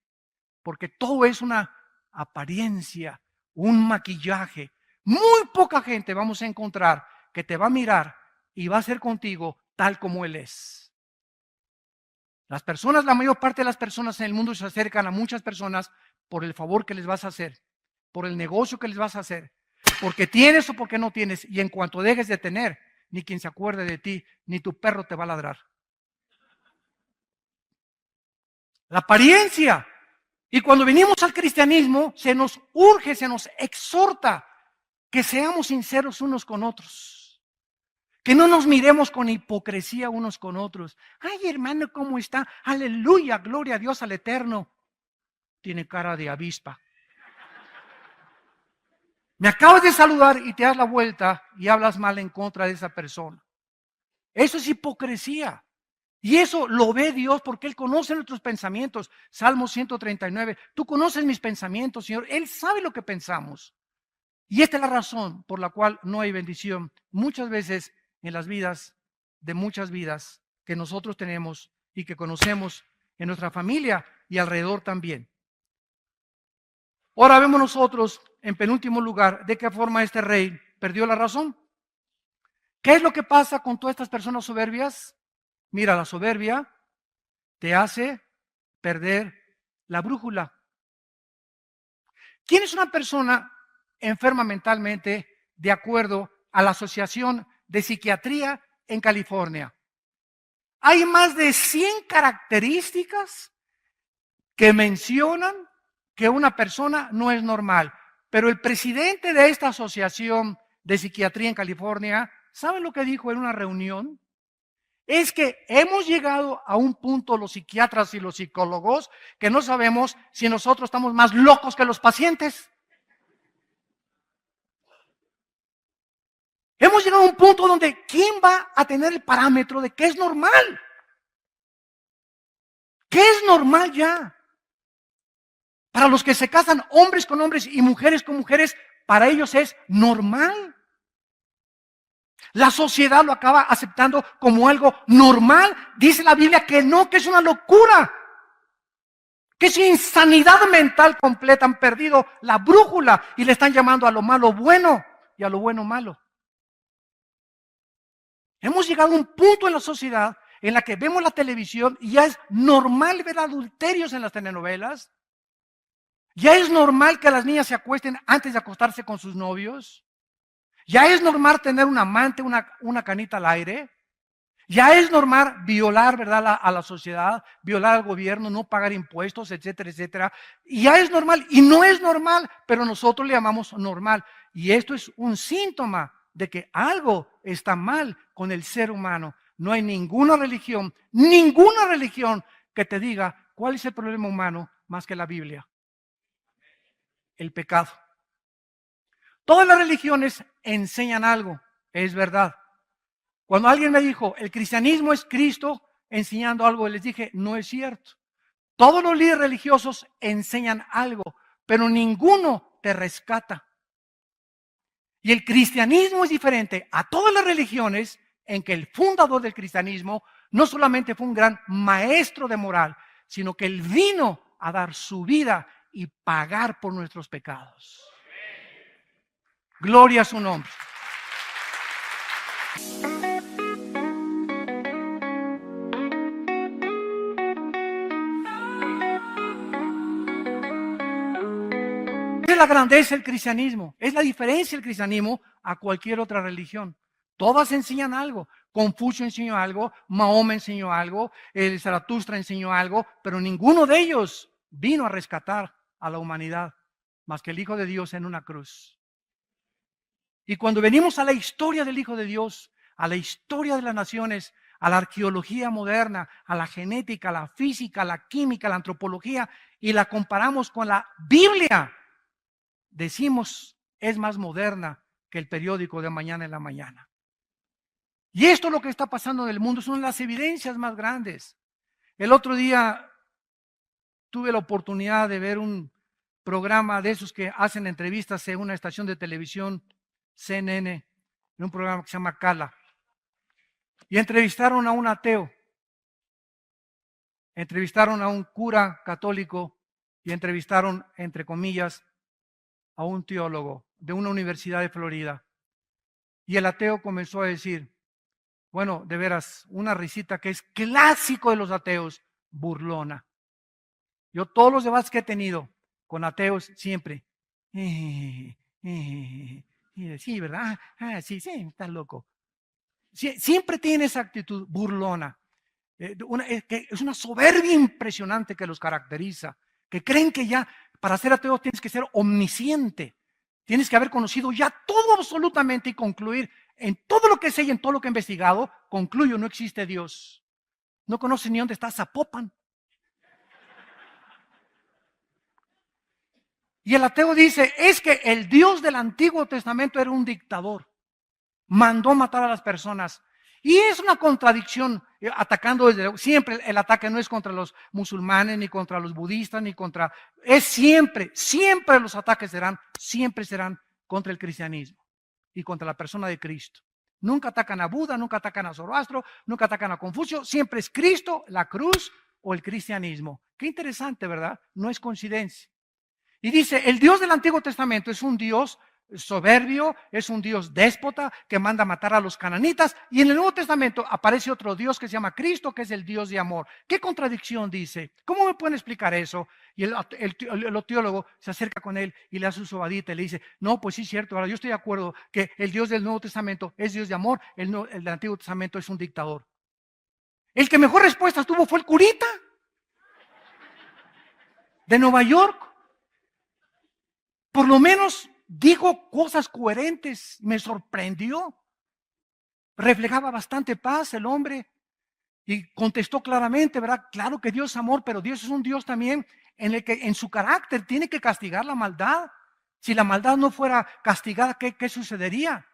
Porque todo es una apariencia, un maquillaje. Muy poca gente vamos a encontrar que te va a mirar y va a ser contigo tal como Él es. Las personas, la mayor parte de las personas en el mundo se acercan a muchas personas por el favor que les vas a hacer, por el negocio que les vas a hacer, porque tienes o porque no tienes. Y en cuanto dejes de tener, ni quien se acuerde de ti, ni tu perro te va a ladrar. La apariencia. Y cuando venimos al cristianismo, se nos urge, se nos exhorta que seamos sinceros unos con otros. Que no nos miremos con hipocresía unos con otros. Ay, hermano, ¿cómo está? Aleluya, gloria a Dios al Eterno. Tiene cara de avispa. Me acabas de saludar y te das la vuelta y hablas mal en contra de esa persona. Eso es hipocresía. Y eso lo ve Dios porque Él conoce nuestros pensamientos. Salmo 139. Tú conoces mis pensamientos, Señor. Él sabe lo que pensamos. Y esta es la razón por la cual no hay bendición. Muchas veces en las vidas de muchas vidas que nosotros tenemos y que conocemos en nuestra familia y alrededor también. Ahora vemos nosotros, en penúltimo lugar, de qué forma este rey perdió la razón. ¿Qué es lo que pasa con todas estas personas soberbias? Mira, la soberbia te hace perder la brújula. ¿Quién es una persona enferma mentalmente de acuerdo a la Asociación de Psiquiatría en California? Hay más de 100 características que mencionan que una persona no es normal. Pero el presidente de esta Asociación de Psiquiatría en California, ¿saben lo que dijo en una reunión? Es que hemos llegado a un punto, los psiquiatras y los psicólogos, que no sabemos si nosotros estamos más locos que los pacientes. Hemos llegado a un punto donde ¿quién va a tener el parámetro de qué es normal? ¿Qué es normal ya? Para los que se casan hombres con hombres y mujeres con mujeres, para ellos es normal. La sociedad lo acaba aceptando como algo normal. Dice la Biblia que no, que es una locura. Que es insanidad mental completa. Han perdido la brújula y le están llamando a lo malo bueno y a lo bueno malo. Hemos llegado a un punto en la sociedad en la que vemos la televisión y ya es normal ver adulterios en las telenovelas. Ya es normal que las niñas se acuesten antes de acostarse con sus novios. Ya es normal tener un amante, una canita al aire. Ya es normal violar, ¿verdad?, a la sociedad, violar al gobierno, no pagar impuestos, etcétera, etcétera. Y ya es normal, y no es normal, pero nosotros le llamamos normal. Y esto es un síntoma de que algo está mal con el ser humano. No hay ninguna religión que te diga cuál es el problema humano más que la Biblia. El pecado. Todas las religiones enseñan algo, es verdad. Cuando alguien me dijo, el cristianismo es Cristo enseñando algo, les dije, no es cierto. Todos los líderes religiosos enseñan algo, pero ninguno te rescata. Y el cristianismo es diferente a todas las religiones en que el fundador del cristianismo no solamente fue un gran maestro de moral, sino que él vino a dar su vida y pagar por nuestros pecados. Gloria a su nombre. Es la grandeza del cristianismo, es la diferencia del cristianismo a cualquier otra religión. Todas enseñan algo. Confucio enseñó algo, Mahoma enseñó algo, el Zaratustra enseñó algo, pero ninguno de ellos vino a rescatar a la humanidad, más que el Hijo de Dios en una cruz. Y cuando venimos a la historia del Hijo de Dios, a la historia de las naciones, a la arqueología moderna, a la genética, a la física, a la química, a la antropología, y la comparamos con la Biblia, decimos, es más moderna que el periódico de mañana en la mañana. Y esto es lo que está pasando en el mundo, son las evidencias más grandes. El otro día tuve la oportunidad de ver un programa de esos que hacen entrevistas en una estación de televisión, CNN, en un programa que se llama Cala. Y entrevistaron a un ateo, entrevistaron a un cura católico y entrevistaron, entre comillas, a un teólogo de una universidad de Florida. Y el ateo comenzó a decir, bueno, de veras, una risita que es clásico de los ateos, burlona. Yo todos los debates que he tenido con ateos siempre, sí, ¿verdad? Sí, estás loco. siempre tienen esa actitud burlona. Es una soberbia impresionante que los caracteriza, que creen que ya para ser ateo tienes que ser omnisciente, tienes que haber conocido ya todo absolutamente y concluir en todo lo que sé y en todo lo que he investigado, concluyo, no existe Dios. No conoces ni dónde está Zapopan. Y el ateo dice, es que el Dios del Antiguo Testamento era un dictador, mandó matar a las personas. Y es una contradicción, atacando desde siempre. El ataque no es contra los musulmanes, ni contra los budistas, ni contra, es siempre los ataques siempre serán contra el cristianismo y contra la persona de Cristo. Nunca atacan a Buda, nunca atacan a Zoroastro, nunca atacan a Confucio, siempre es Cristo, la cruz o el cristianismo. Qué interesante, ¿verdad? No es coincidencia. Y dice, el Dios del Antiguo Testamento es un Dios soberbio, es un Dios déspota que manda matar a los cananitas, y en el Nuevo Testamento aparece otro Dios que se llama Cristo, que es el Dios de amor. ¿Qué contradicción dice? ¿Cómo me pueden explicar eso? Y el teólogo se acerca con él y le hace su sobadita y le dice, no, pues sí es cierto, ahora yo estoy de acuerdo que el Dios del Nuevo Testamento es Dios de amor, el del Antiguo Testamento es un dictador. El que mejor respuesta tuvo fue el curita de Nueva York. Por lo menos dijo cosas coherentes, me sorprendió. Reflejaba bastante paz el hombre y contestó claramente, ¿verdad? Claro que Dios es amor, pero Dios es un Dios también en el que en su carácter tiene que castigar la maldad. Si la maldad no fuera castigada, ¿qué sucedería?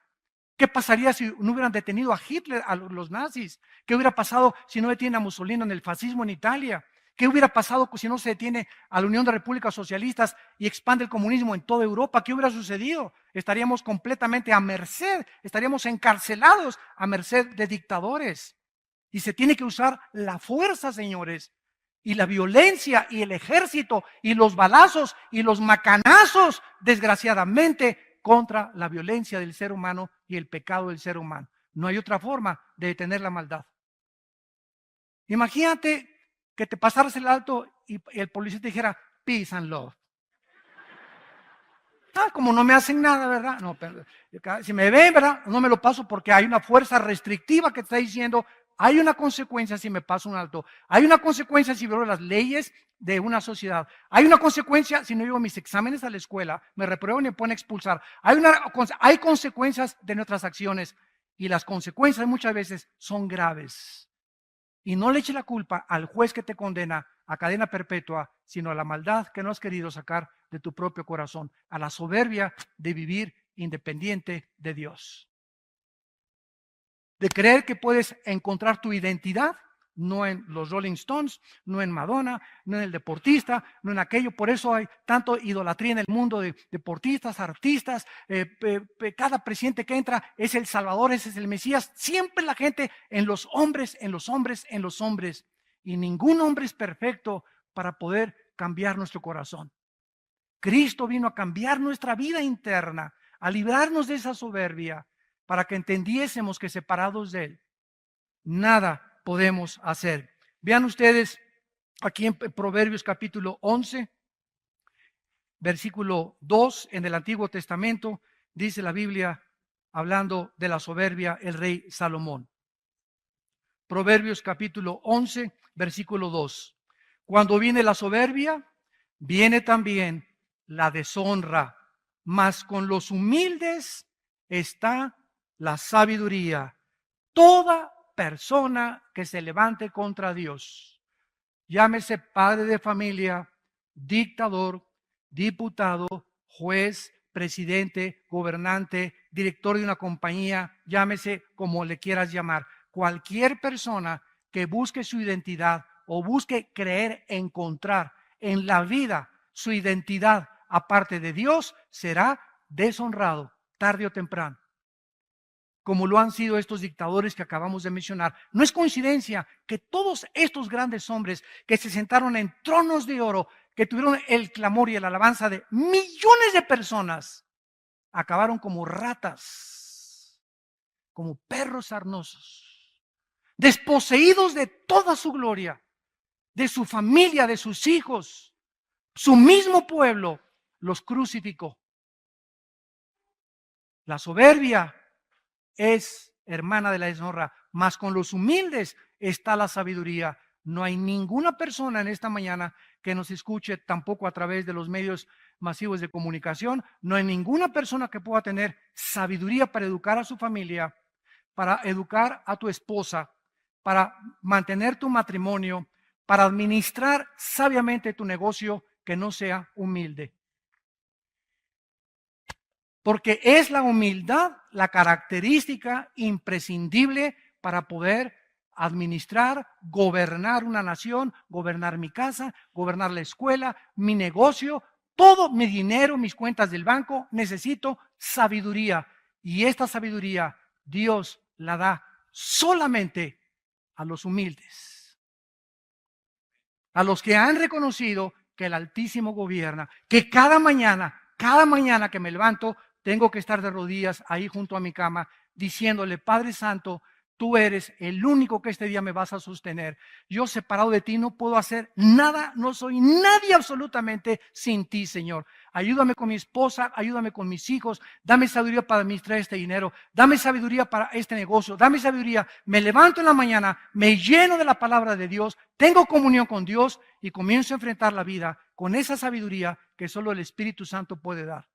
¿Qué pasaría si no hubieran detenido a Hitler, a los nazis? ¿Qué hubiera pasado si no detienen a Mussolini en el fascismo en Italia? ¿Qué hubiera pasado si no se detiene a la Unión de Repúblicas Socialistas y expande el comunismo en toda Europa? ¿Qué hubiera sucedido? Estaríamos completamente a merced, estaríamos encarcelados a merced de dictadores. Y se tiene que usar la fuerza, señores, y la violencia y el ejército y los balazos y los macanazos, desgraciadamente, contra la violencia del ser humano y el pecado del ser humano. No hay otra forma de detener la maldad. Imagínate que te pasaras el alto y el policía te dijera, peace and love. Como no me hacen nada, ¿verdad? No, pero, si me ven, ¿verdad? No me lo paso porque hay una fuerza restrictiva que te está diciendo, hay una consecuencia si me paso un alto, hay una consecuencia si violo las leyes de una sociedad, hay una consecuencia si no llevo mis exámenes a la escuela, me reprueban y me pueden expulsar, hay consecuencias de nuestras acciones y las consecuencias muchas veces son graves. Y no le eche la culpa al juez que te condena a cadena perpetua, sino a la maldad que no has querido sacar de tu propio corazón, a la soberbia de vivir independiente de Dios. De creer que puedes encontrar tu identidad, no en los Rolling Stones, no en Madonna, no en el deportista, no en aquello. Por eso hay tanto idolatría en el mundo de deportistas, artistas. Cada presidente que entra es el Salvador, ese es el Mesías. Siempre la gente en los hombres, en los hombres, en los hombres. Y ningún hombre es perfecto para poder cambiar nuestro corazón. Cristo vino a cambiar nuestra vida interna, a librarnos de esa soberbia, para que entendiésemos que separados de Él, nada podemos hacer. Vean ustedes aquí en Proverbios capítulo 11, versículo 2, en el Antiguo Testamento, dice la Biblia, hablando de la soberbia, el rey Salomón. Proverbios capítulo 11, versículo 2. Cuando viene la soberbia, viene también la deshonra, mas con los humildes está la sabiduría. Toda persona que se levante contra Dios, llámese padre de familia, dictador, diputado, juez, presidente, gobernante, director de una compañía, llámese como le quieras llamar, cualquier persona que busque su identidad o busque creer, encontrar en la vida su identidad aparte de Dios, será deshonrado tarde o temprano, como lo han sido estos dictadores que acabamos de mencionar. No es coincidencia que todos estos grandes hombres que se sentaron en tronos de oro, que tuvieron el clamor y la alabanza de millones de personas, acabaron como ratas, como perros sarnosos, desposeídos de toda su gloria, de su familia, de sus hijos. Su mismo pueblo los crucificó. La soberbia es hermana de la deshonra, mas con los humildes está la sabiduría. No hay ninguna persona en esta mañana que nos escuche, tampoco a través de los medios masivos de comunicación. No hay ninguna persona que pueda tener sabiduría para educar a su familia, para educar a tu esposa, para mantener tu matrimonio, para administrar sabiamente tu negocio, que no sea humilde. Porque es la humildad la característica imprescindible para poder administrar, gobernar una nación, gobernar mi casa, gobernar la escuela, mi negocio, todo mi dinero, mis cuentas del banco. Necesito sabiduría. Y esta sabiduría Dios la da solamente a los humildes, a los que han reconocido que el Altísimo gobierna, que cada mañana que me levanto, tengo que estar de rodillas ahí junto a mi cama, diciéndole: Padre Santo, tú eres el único que este día me vas a sostener. Yo, separado de ti, no puedo hacer nada, no soy nadie absolutamente sin ti, Señor. Ayúdame con mi esposa, ayúdame con mis hijos, dame sabiduría para administrar este dinero, dame sabiduría para este negocio, dame sabiduría. Me levanto en la mañana, me lleno de la palabra de Dios, tengo comunión con Dios y comienzo a enfrentar la vida con esa sabiduría que solo el Espíritu Santo puede dar.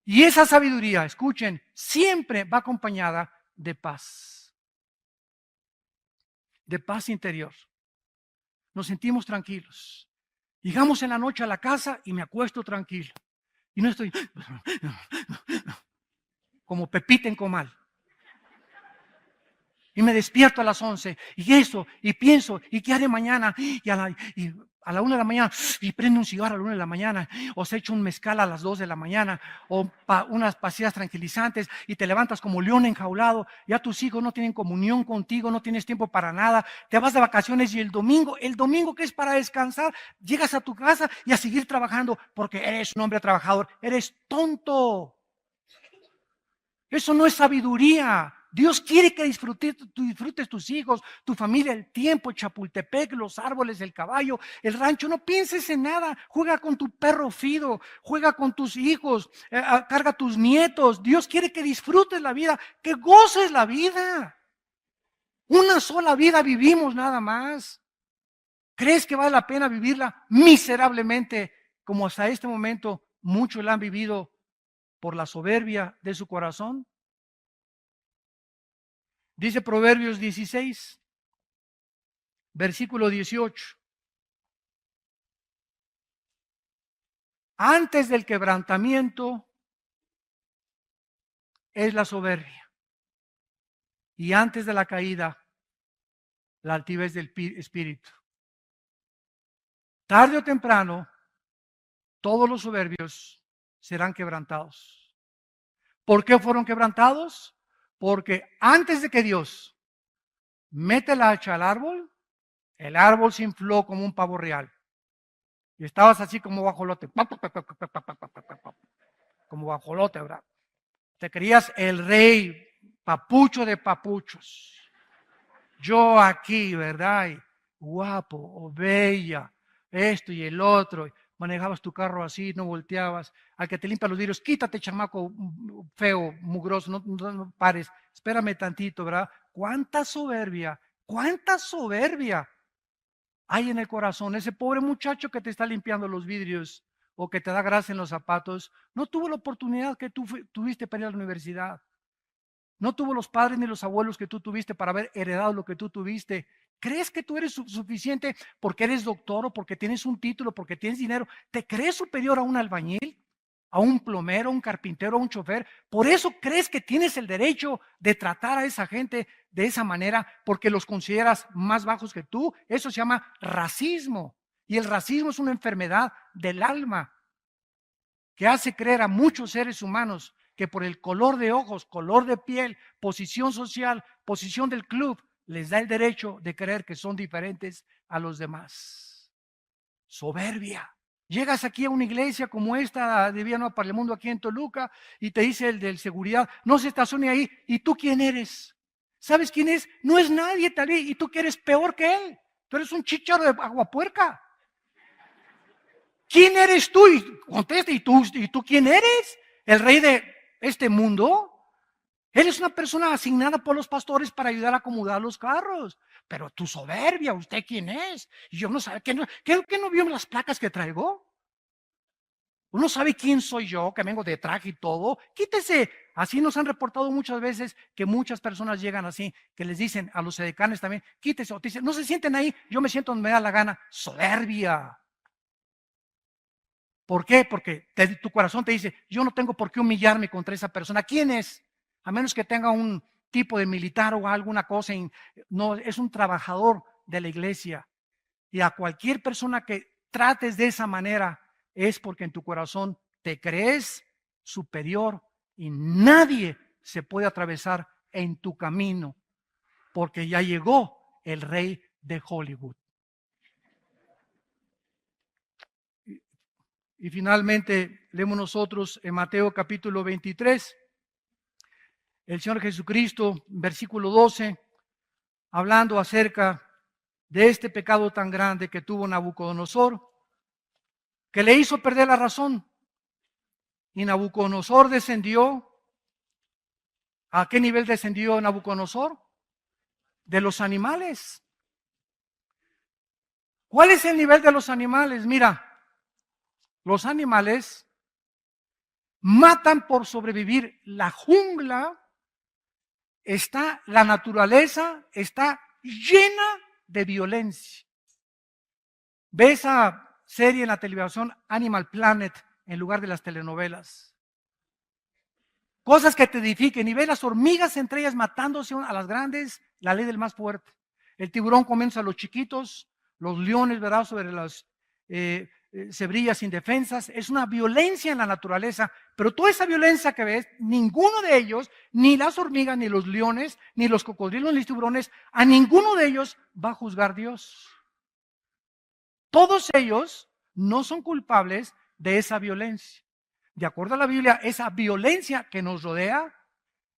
Y esa sabiduría, escuchen, siempre va acompañada de paz interior. Nos sentimos tranquilos. Llegamos en la noche a la casa y me acuesto tranquilo. Y no estoy como Pepita en comal. Y me despierto a las 11 y eso, y pienso, ¿y qué haré mañana? Y a la 1 de la mañana, y prendo un cigarro a la 1 de la mañana, o se echa un mezcal a las 2 de la mañana, o unas pastillas tranquilizantes, y te levantas como león enjaulado. Ya tus hijos no tienen comunión contigo, no tienes tiempo para nada, te vas de vacaciones y el domingo que es para descansar, llegas a tu casa y a seguir trabajando, porque eres un hombre trabajador. Eres tonto. Eso no es sabiduría. Dios quiere que disfrutes tus hijos, tu familia, el tiempo, Chapultepec, los árboles, el caballo, el rancho. No pienses en nada. Juega con tu perro Fido, juega con tus hijos, carga a tus nietos. Dios quiere que disfrutes la vida, que goces la vida. Una sola vida vivimos nada más. ¿Crees que vale la pena vivirla miserablemente como hasta este momento muchos la han vivido por la soberbia de su corazón? Dice Proverbios 16, versículo 18. Antes del quebrantamiento es la soberbia, y antes de la caída, la altivez del espíritu. Tarde o temprano, todos los soberbios serán quebrantados. ¿Por qué fueron quebrantados? Porque antes de que Dios mete el hacha al árbol, el árbol se infló como un pavo real. Y estabas así como guajolote. Como guajolote, ¿verdad? Te creías el rey, papucho de papuchos. Yo aquí, ¿verdad? Y guapo o bella, esto y el otro. Manejabas tu carro así, no volteabas. Al que te limpia los vidrios, quítate, chamaco feo, mugroso, no pares. Espérame tantito, ¿verdad? ¿Cuánta soberbia hay en el corazón? Ese pobre muchacho que te está limpiando los vidrios o que te da grasa en los zapatos, no tuvo la oportunidad que tú tuviste para ir a la universidad. No tuvo los padres ni los abuelos que tú tuviste para haber heredado lo que tú tuviste. ¿Crees que tú eres suficiente porque eres doctor o porque tienes un título, porque tienes dinero? ¿Te crees superior a un albañil, a un plomero, a un carpintero, a un chofer? ¿Por eso crees que tienes el derecho de tratar a esa gente de esa manera porque los consideras más bajos que tú? Eso se llama racismo. Y el racismo es una enfermedad del alma que hace creer a muchos seres humanos que por el color de ojos, color de piel, posición social, posición del club, les da el derecho de creer que son diferentes a los demás. Soberbia. Llegas aquí a una iglesia como esta de Vía Nueva para el Mundo aquí en Toluca y te dice el del seguridad: no se estacione ahí. ¿Y tú quién eres? ¿Sabes quién es? No es nadie tal vez. ¿Y tú que eres peor que él? Tú eres un chícharo de aguapuerca. ¿Quién eres tú? Y contesta: ¿y tú quién eres? ¿El rey de este mundo? Él es una persona asignada por los pastores para ayudar a acomodar los carros. Pero tu soberbia, ¿usted quién es? Y yo no sé, ¿qué no vio las placas que traigo? Uno sabe quién soy yo, que vengo de traje y todo. Quítese. Así nos han reportado muchas veces que muchas personas llegan así, que les dicen a los edecanes también, quítese. O te dicen, no se sienten ahí, yo me siento donde me da la gana. Soberbia. ¿Por qué? Porque tu corazón te dice, yo no tengo por qué humillarme contra esa persona. ¿Quién es? A menos que tenga un tipo de militar o alguna cosa. No, es un trabajador de la iglesia. Y a cualquier persona que trates de esa manera es porque en tu corazón te crees superior y nadie se puede atravesar en tu camino porque ya llegó el rey de Hollywood. Y finalmente leemos nosotros en Mateo capítulo 23, el Señor Jesucristo, versículo 12, hablando acerca de este pecado tan grande que tuvo Nabucodonosor, que le hizo perder la razón. Y Nabucodonosor descendió. ¿A qué nivel descendió Nabucodonosor? De los animales. ¿Cuál es el nivel de los animales? Mira, los animales matan por sobrevivir. La jungla la naturaleza está llena de violencia. Ve esa serie en la televisión, Animal Planet, en lugar de las telenovelas. Cosas que te edifiquen. Y ve las hormigas entre ellas matándose a las grandes, la ley del más fuerte. El tiburón comienza a los chiquitos, los leones, ¿verdad?, sobre las cebrillas indefensas. Es una violencia en la naturaleza, pero toda esa violencia que ves, ninguno de ellos, ni las hormigas, ni los leones, ni los cocodrilos, ni los tiburones, a ninguno de ellos va a juzgar Dios. Todos ellos no son culpables de esa violencia. De acuerdo a la Biblia, esa violencia que nos rodea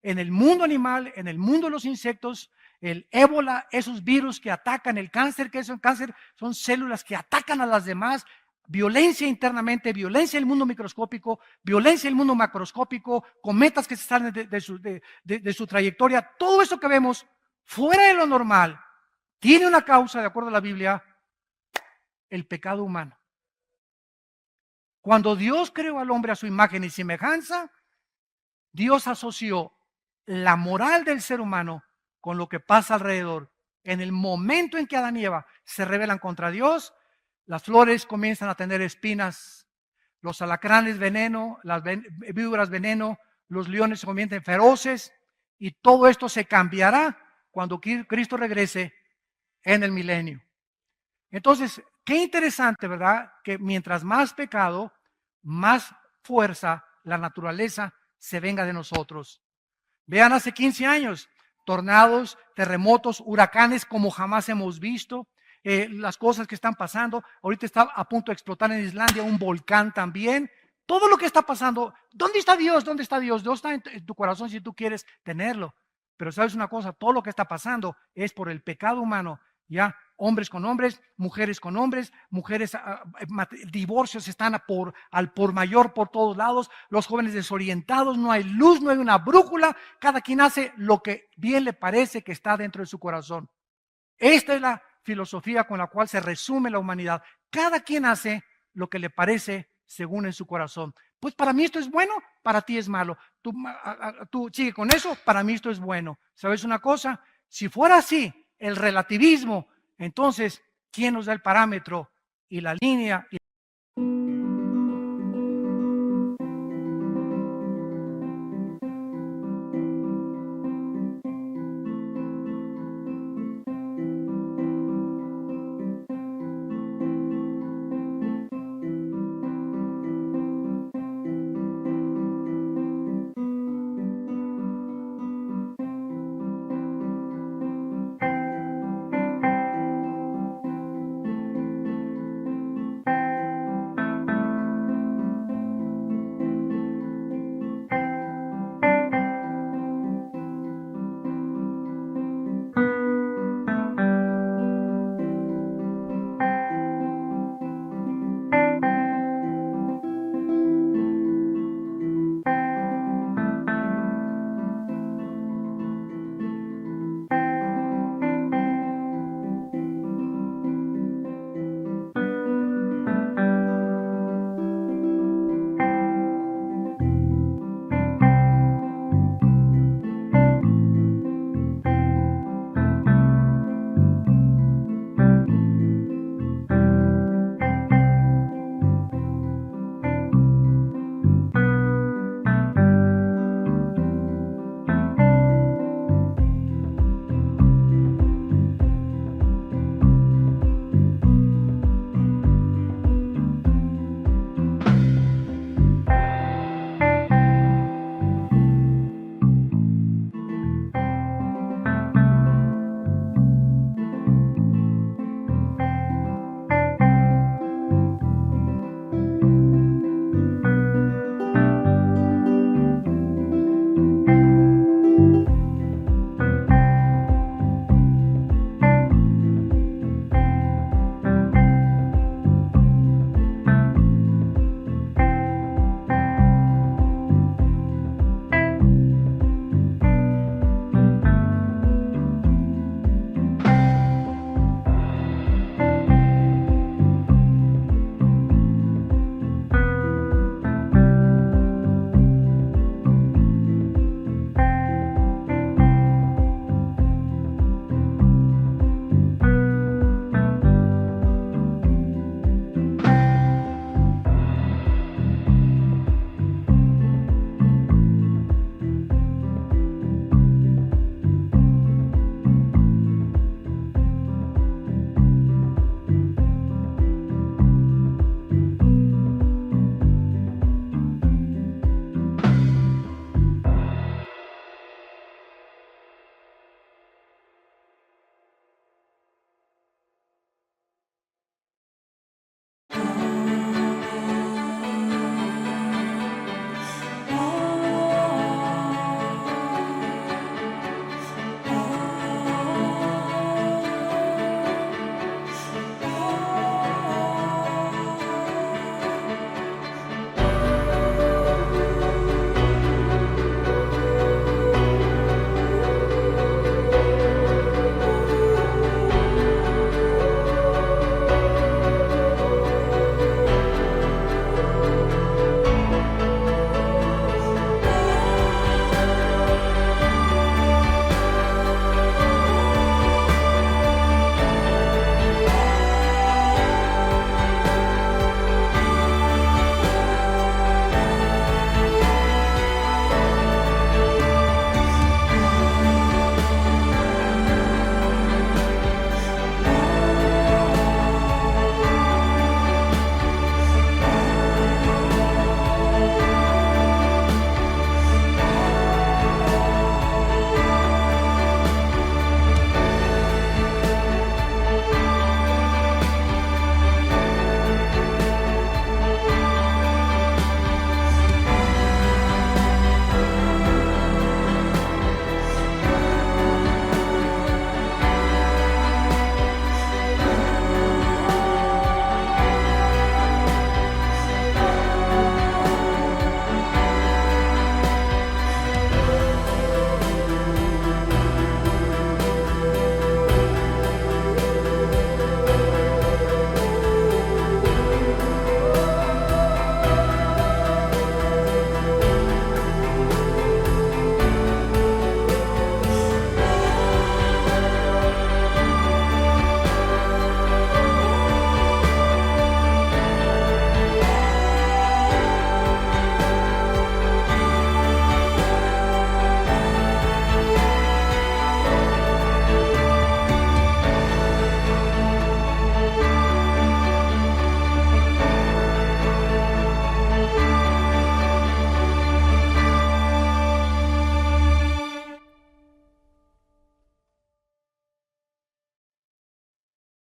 en el mundo animal, en el mundo de los insectos, el ébola, esos virus que atacan el cáncer, que es el cáncer, son células que atacan a las demás, violencia internamente, violencia en el mundo microscópico, violencia en el mundo macroscópico, cometas que se salen de su trayectoria, todo eso que vemos fuera de lo normal, tiene una causa, de acuerdo a la Biblia, el pecado humano. Cuando Dios creó al hombre a su imagen y semejanza, Dios asoció la moral del ser humano con lo que pasa alrededor. En el momento en que Adán y Eva se rebelan contra Dios, las flores comienzan a tener espinas, los alacranes veneno, las víboras veneno, los leones se convierten feroces y todo esto se cambiará cuando Cristo regrese en el milenio. Entonces, qué interesante, ¿verdad? Que mientras más pecado, más fuerza la naturaleza se venga de nosotros. Vean, hace 15 años, tornados, terremotos, huracanes como jamás hemos visto, las cosas que están pasando. Ahorita está a punto de explotar en Islandia un volcán también. Todo lo que está pasando, ¿dónde está Dios? ¿Dónde está Dios? Dios está en tu corazón si tú quieres tenerlo. Pero sabes una cosa, todo lo que está pasando es por el pecado humano. Ya, hombres con hombres, mujeres con hombres, divorcios están al por mayor por todos lados, los jóvenes desorientados, no hay luz, no hay una brújula, cada quien hace lo que bien le parece que está dentro de su corazón. Esta es la filosofía con la cual se resume la humanidad. Cada quien hace lo que le parece según en su corazón. Pues para mí esto es bueno, para ti es malo. Tú sigue con eso, para mí esto es bueno. ¿Sabes una cosa? Si fuera así, el relativismo, entonces, ¿quién nos da el parámetro y la línea?